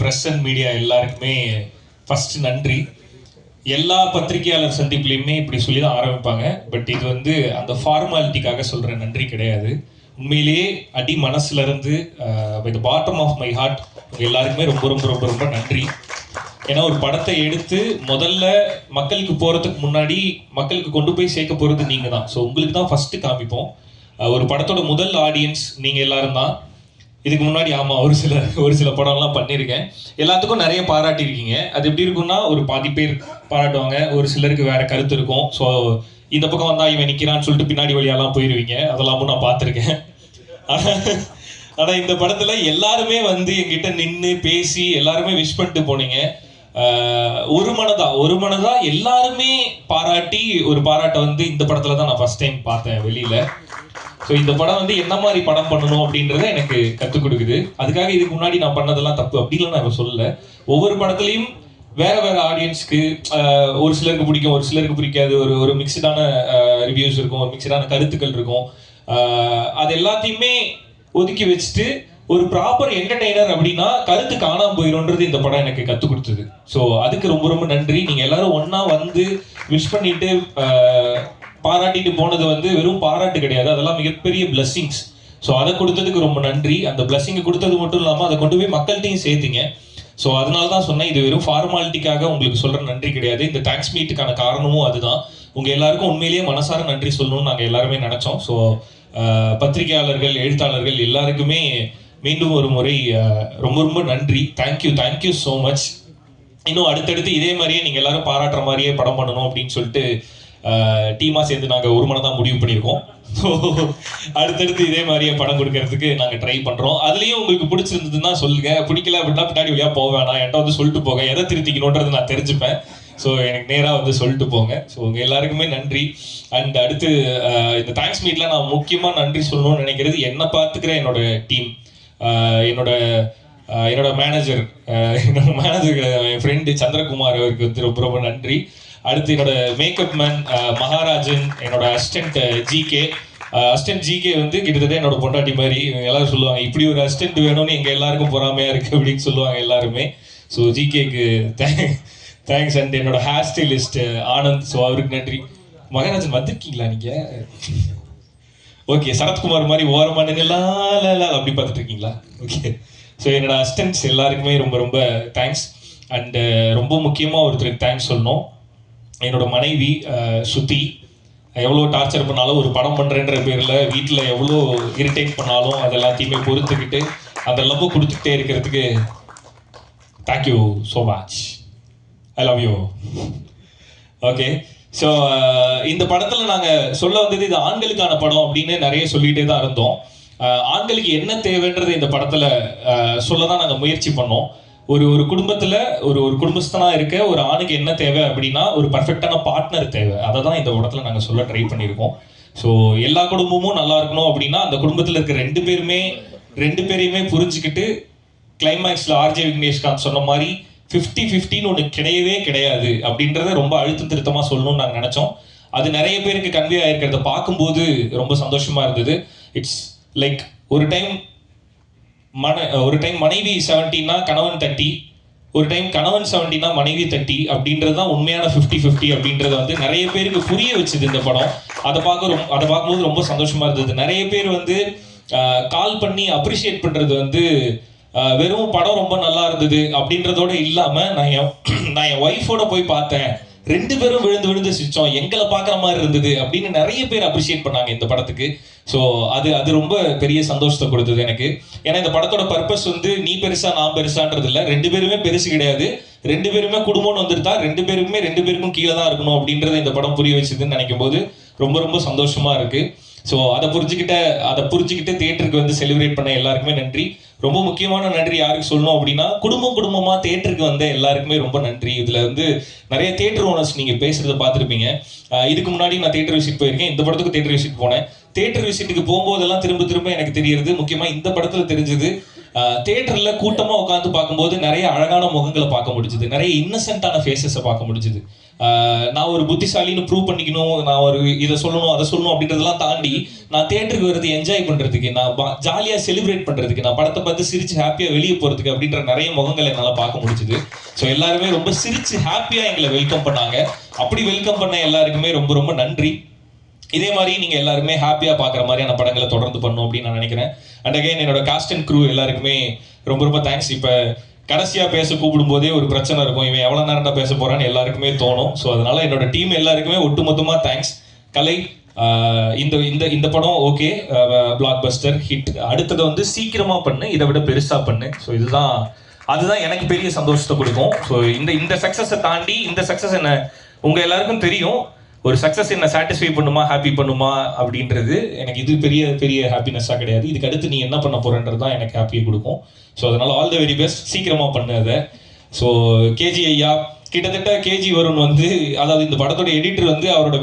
Press and media எல்லாருக்குமே first நன்றி. எல்லா பத்திரிகையாளர் சந்திப்புலையுமே இப்படி சொல்லி தான் ஆரம்பிப்பாங்க. பட் இது வந்து அந்த ஃபார்மாலிட்டிக்காக சொல்கிற நன்றி கிடையாது. உண்மையிலேயே அடி மனசுல இருந்து with bottom of my heart எல்லாருக்குமே ரொம்ப ரொம்ப ரொம்ப ரொம்ப நன்றி. ஏன்னா ஒரு படத்தை எடுத்து முதல்ல மக்களுக்கு போகிறதுக்கு முன்னாடி மக்களுக்கு கொண்டு போய் சேர்க்க போகிறது நீங்கள் தான். ஸோ உங்களுக்கு தான் ஃபஸ்ட்டு காமிப்போம். ஒரு படத்தோட முதல் ஆடியன்ஸ் நீங்கள் எல்லாரும் தான். இதுக்கு முன்னாடி ஆமாம் ஒரு சில படம்லாம் பண்ணியிருக்கேன். எல்லாத்துக்கும் நிறைய பாராட்டியிருக்கீங்க. அது எப்படி இருக்குன்னா, ஒரு பாதி பேர் பாராட்டுவாங்க, ஒரு சிலருக்கு வேற கருத்து இருக்கும். ஸோ இந்த பக்கம் வந்தா இவன் நிற்கிறான்னு சொல்லிட்டு பின்னாடி வழியெல்லாம் போயிடுவீங்க. அதெல்லாமும் நான் பார்த்துருக்கேன். ஆனால் இந்த படத்தில் எல்லாருமே வந்து என்கிட்ட நின்று பேசி எல்லாருமே விஷ் பண்ணிட்டு போனீங்க. ஒரு மனதா எல்லாருமே பாராட்டி ஒரு பாராட்டை வந்து இந்த படத்தில் தான் நான் ஃபர்ஸ்ட் டைம் பார்த்தேன் வெளியில். ஸோ இந்த படம் வந்து என்ன மாதிரி படம் பண்ணணும் அப்படின்றத எனக்கு கற்றுக் கொடுக்குது. அதுக்காக இதுக்கு முன்னாடி நான் பண்ணதெல்லாம் தப்பு அப்படின்லாம் நான் சொல்லலை. ஒவ்வொரு படத்துலையும் வேற வேற ஆடியன்ஸ்க்கு ஒரு சிலருக்கு பிடிக்கும், ஒரு சிலருக்கு பிடிக்காது. ஒரு மிக்சடான ரிவ்யூஸ் இருக்கும், ஒரு மிக்சடான கருத்துக்கள் இருக்கும். அது எல்லாத்தையுமே ஒதுக்கி வச்சுட்டு ஒரு ப்ராப்பர் என்டர்டெய்னர் அப்படின்னா கருத்து காணாமல் போயிடும்ன்றது இந்த படம் எனக்கு கற்றுக் கொடுத்தது. ஸோ அதுக்கு ரொம்ப ரொம்ப நன்றி. நீங்கள் எல்லாரும் ஒன்றா வந்து விஷ் பண்ணிட்டு பாராட்டிட்டு போனது வந்து வெறும் பாராட்டு கிடையாது, அதெல்லாம் மிகப்பெரிய பிளஸ்ஸிங்ஸ். ஸோ அதை கொடுத்ததுக்கு ரொம்ப நன்றி. அந்த பிளஸ்ஸிங்கை கொடுத்தது மட்டும் இல்லாமல் அதை கொண்டு போய் மக்கள்கிட்டையும் சேர்த்தீங்க. ஸோ அதனால தான் சொன்னேன், இது வெறும் ஃபார்மாலிட்டிக்காக உங்களுக்கு சொல்கிற நன்றி கிடையாது. இந்த தேங்க்ஸ் மீட்டுக்கான காரணமும் அதுதான். உங்கள் எல்லாருக்கும் உண்மையிலேயே மனசார நன்றி சொல்லணும்னு நாங்கள் எல்லாருமே நினச்சோம். ஸோ பத்திரிகையாளர்கள், எழுத்தாளர்கள் எல்லாருக்குமே மீண்டும் ஒரு முறை ரொம்ப ரொம்ப நன்றி. Thank you so much. இன்னும் அடுத்தடுத்து இதே மாதிரியே நீங்கள் எல்லாரும் பாராட்டுற மாதிரியே படம் பண்ணணும் அப்படின்னு சொல்லிட்டு டீமாக சேர்ந்து நாங்கள் ஒரு மனதாக முடிவு பண்ணியிருக்கோம். ஸோ அடுத்தடுத்து இதே மாதிரியே படம் கொடுக்கறதுக்கு நாங்கள் ட்ரை பண்ணுறோம். அதுலேயும் உங்களுக்கு பிடிச்சிருந்ததுன்னா சொல்லுங்கள், பிடிக்கல அப்படின்னா பின்னாடி வழியாக போக வேணாம், என்கிட்ட வந்து சொல்லிட்டு போக, எதை திருத்திக்கணுன்றது நான் தெரிஞ்சுப்பேன். ஸோ எனக்கு நேராக வந்து சொல்லிட்டு போங்க. ஸோ உங்கள் எல்லாருக்குமே நன்றி. அண்ட் அடுத்து இந்த தேங்க்ஸ் மீட்டில் நான் முக்கியமாக நன்றி சொல்லணும்னு நினைக்கிறது என்னை பார்த்துக்கிற என்னோட டீம், என்னோட மேனேஜர், என் ஃப்ரெண்டு சந்திரகுமார் அவருக்கு வந்து ரொம்ப ரொம்ப நன்றி. அடுத்து என்னோட மேக்கப் மேன் மகாராஜன், என்னோட அசிஸ்டன்ட் ஜிகே வந்து கிட்டத்தட்ட என்னோட பொண்டாட்டி மாதிரி. எல்லாரும் சொல்லுவாங்க, இப்படி ஒரு அசிஸ்டன்ட் வேணும்னு எங்கள் எல்லாருக்கும் பொறாமையா இருக்கு அப்படின்னு சொல்லுவாங்க எல்லாருமே. ஸோ ஜிகேக்கு தேங்க்ஸ். அண்ட் என்னோட ஹேர் ஸ்டைலிஸ்ட் ஆனந்த், ஸோ அவருக்கு நன்றி. மகாராஜன் வந்திருக்கீங்களா நீங்க? ஓகே, சரத்குமார் மாதிரி ஓரமான அப்படி பார்த்துட்டு இருக்கீங்களா? ஓகே. ஸோ என்னோட அசிஸ்டன்ட்ஸ் எல்லாருக்குமே ரொம்ப ரொம்ப தேங்க்ஸ். அண்ட் ரொம்ப முக்கியமாக ஒருத்தருக்கு தேங்க்ஸ் சொல்லணும். என்னோட மனைவி சுத்தி எவ்வளோ டார்ச்சர் பண்ணாலும், ஒரு படம் பண்ணுறேன்ற பேரில் வீட்டில் எவ்வளோ இரிட்டேட் பண்ணாலும் அது எல்லாத்தையுமே பொறுத்துக்கிட்டு அந்த லவ் கொடுத்துக்கிட்டே இருக்கிறதுக்கு thank you so much. I love you. Okay. So இந்த படத்தில் நாங்கள் சொல்ல வந்தது, இது ஆண்களுக்கான படம் அப்படின்னு நிறைய சொல்லிகிட்டே தான் இருந்தோம். ஆண்களுக்கு என்ன தேவைன்றது இந்த படத்தில் சொல்ல தான் நாங்கள் முயற்சி பண்ணோம். ஒரு குடும்பத்தில் ஒரு குடும்பஸ்தனாக இருக்க ஒரு ஆணுக்கு என்ன தேவை அப்படின்னா ஒரு பர்ஃபெக்டான பார்ட்னர் தேவை. அதை தான் இந்த படத்தில் நாங்கள் சொல்ல ட்ரை பண்ணியிருக்கோம். ஸோ எல்லா குடும்பமும் நல்லா இருக்கணும் அப்படின்னா அந்த குடும்பத்தில் இருக்க ரெண்டு பேரையுமே புரிஞ்சுக்கிட்டு கிளைமேக்ஸில் ஆர்ஜே விக்னேஷ்காந்த் சொன்ன மாதிரி 50-50 ஒன்று கிடையவே கிடையாது அப்படின்றத ரொம்ப அழுத்தம் திருத்தமாக சொல்லணும்னு நாங்கள் நினச்சோம். அது நிறைய பேருக்கு கன்வே ஆகிருக்கிறத பார்க்கும்போது ரொம்ப சந்தோஷமாக இருந்தது. இட்ஸ் லைக் ஒரு டைம் மனைவி 70னா கணவன் 30, ஒரு டைம் கணவன் 70னா மனைவி 30 அப்படின்றது தான் உண்மையான 50-50 அப்படின்றத வந்து நிறைய பேருக்கு புரிய வச்சுது இந்த படம். அதை பார்க்கும்போது ரொம்ப சந்தோஷமா இருந்தது. நிறைய பேர் வந்து கால் பண்ணி அப்ரிஷியேட் பண்றது வந்து வெறும் படம் ரொம்ப நல்லா இருந்தது அப்படின்றதோட இல்லாம நான் என் ஒய்ஃபோட போய் பார்த்தேன், 2 பேரும் விழுந்து சிரிச்சோம், எங்களை பார்க்குற மாதிரி இருந்தது அப்படின்னு நிறைய பேர் அப்ரிஷியேட் பண்ணாங்க இந்த படத்துக்கு. ஸோ அது ரொம்ப பெரிய சந்தோஷத்தை கொடுத்தது எனக்கு. ஏன்னா இந்த படத்தோட பர்பஸ் வந்து நீ பெருசா நான் பெருசான்றது இல்லை, 2 பேருமே பெருசு கிடையாது, 2 பேருமே குடும்பம்னு வந்துருந்தா 2 பேருக்கும் கீழே தான் இருக்கணும் அப்படின்றத இந்த படம் புரிய வச்சுதுன்னு நினைக்கும் போது ரொம்ப ரொம்ப சந்தோஷமா இருக்கு. ஸோ அதை புரிஞ்சுக்கிட்டு தியேட்டருக்கு வந்து செலிப்ரேட் பண்ண எல்லாருக்குமே நன்றி. ரொம்ப முக்கியமான நன்றி யாருக்கு சொல்லணும் அப்படின்னா குடும்பமாக தியேட்டருக்கு வந்த எல்லாருக்குமே ரொம்ப நன்றி. இதில் வந்து நிறைய தியேட்டர் ஓனர்ஸ் நீங்கள் பேசுகிறத பார்த்துருப்பீங்க. இதுக்கு முன்னாடி நான் தியேட்டர் விசிட் போயிருக்கேன், இந்த படத்துக்கு தியேட்டர் விசிட் போனேன். தியேட்டர் விசிட்டுக்கு போகும்போதெல்லாம் திரும்ப எனக்கு தெரியுது, முக்கியமாக இந்த படத்தில் தெரிஞ்சது, தியேட்டர்ல கூட்டமா உட்காந்து பார்க்கும்போது நிறைய அழகான முகங்களை பார்க்க முடிஞ்சுது, நிறைய இன்னசென்ட்டான ஃபேஸஸை பார்க்க முடிஞ்சுது. நான் ஒரு புத்திசாலின்னு ப்ரூவ் பண்ணிக்கணும், நான் ஒரு இதை சொல்லணும் அதை சொல்லணும் அப்படின்றதெல்லாம் தாண்டி நான் தியேட்டருக்கு வருது என்ஜாய் பண்றதுக்கு, நான் ஜாலியா செலிப்ரேட் பண்றதுக்கு, நான் படத்தை பார்த்து சிரிச்சு ஹாப்பியா வெளியே போறதுக்கு அப்படின்ற நிறைய முகங்களை என்னால் பார்க்க முடிஞ்சுது. ஸோ எல்லாருமே ரொம்ப சிரிச்சு ஹாப்பியா எங்களை வெல்கம் பண்ணாங்க. அப்படி வெல்கம் பண்ண எல்லாருக்குமே ரொம்ப ரொம்ப நன்றி. இதே மாதிரி நீங்க எல்லாருமே ஹாப்பியா பாக்குற மாதிரியான படங்களை தொடர்ந்து பண்ணும் அப்படின்னு நான் நினைக்கிறேன். அண்ட் அகைன் என்னோட காஸ்ட் அண்ட் க்ரூ எல்லாருக்குமே ரொம்ப ரொம்ப தேங்க்ஸ். இப்ப கடைசியா பேச கூப்பிடும் போதே ஒரு பிரச்சனை இருக்கும், இவன் எவ்வளவு நேரம் பேச போறான்னு எல்லாருக்குமே தோணும். ஸோ அதனால என்னோட டீம் எல்லாருக்குமே ஒட்டுமொத்தமா தேங்க்ஸ். கலை, இந்த இந்த இந்த படம் ஓகே, பிளாக் பஸ்டர் ஹிட், அடுத்ததை வந்து சீக்கிரமா பண்ணு, இதை விட பெருசா பண்ணு. ஸோ அதுதான் எனக்கு பெரிய சந்தோஷத்தை கொடுக்கும். ஸோ இந்த சக்ஸஸை தாண்டி, இந்த சக்ஸஸ் என்ன உங்க எல்லாருக்கும் தெரியும், ஒரு சக்ஸஸ் என்ன சாட்டிஸ்ஃபை பண்ணுமா, ஹாப்பி பண்ணுமா அப்படின்றது எனக்கு இது பெரிய பெரிய ஹாப்பினஸ்ஸாக கிடையாது. இதுக்கு அடுத்து நீ என்ன பண்ண போறன்றது தான் எனக்கு ஹாப்பியை கொடுக்கும். ஸோ அதனால ஆல் த வெரி பெஸ்ட், சீக்கிரமா பண்ணு அதை. ஸோ கேஜி ஐயா, கிட்டத்தட்ட கேஜி வருண் வந்து, அதாவது இந்த படத்தோட எடிட்டர் வந்து அவரோட